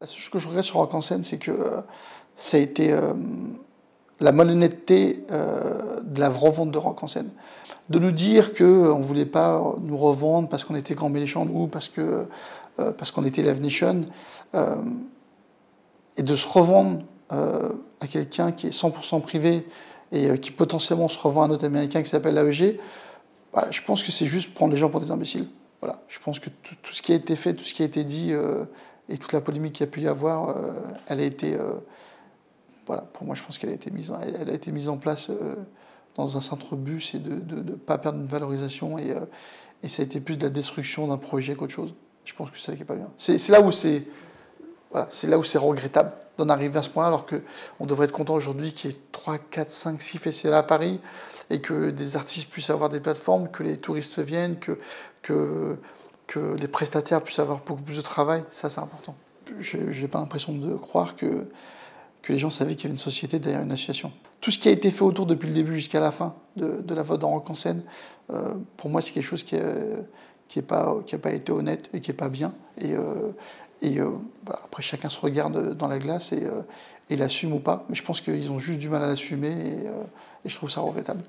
La seule chose que je regrette sur Rock en scène, c'est que ça a été la malhonnêteté de la revente de Rock en scène. De nous dire qu'on ne voulait pas nous revendre parce qu'on était Grand Méchant ou parce qu'on était Live Nation, et de se revendre à quelqu'un qui est 100% privé et qui potentiellement se revend à un autre américain qui s'appelle l'AEG, voilà, je pense que c'est juste prendre les gens pour des imbéciles. Voilà, je pense que tout ce qui a été fait, tout ce qui a été dit et toute la polémique qu'il y a pu y avoir, elle a été, voilà, pour moi je pense qu'elle a été mise en place dans un simple but, c'est de ne pas perdre une valorisation et ça a été plus de la destruction d'un projet qu'autre chose. Je pense que c'est ça qui n'est pas bien. C'est là où c'est voilà, là où c'est regrettable d'en arriver à ce point-là, alors qu'on devrait être content aujourd'hui qu'il y ait 3, 4, 5, 6 festivals à Paris et que des artistes puissent avoir des plateformes, que les touristes viennent, que les prestataires puissent avoir beaucoup plus de travail. Ça, c'est important. Je n'ai pas l'impression de croire que les gens savaient qu'il y avait une société derrière une association. Tout ce qui a été fait autour depuis le début jusqu'à la fin de la vote en Rock en scène, pour moi, c'est quelque chose qui n'a pas été honnête et qui n'est pas bien. Voilà, après, chacun se regarde dans la glace et l'assume ou pas. Mais je pense qu'ils ont juste du mal à l'assumer et je trouve ça regrettable.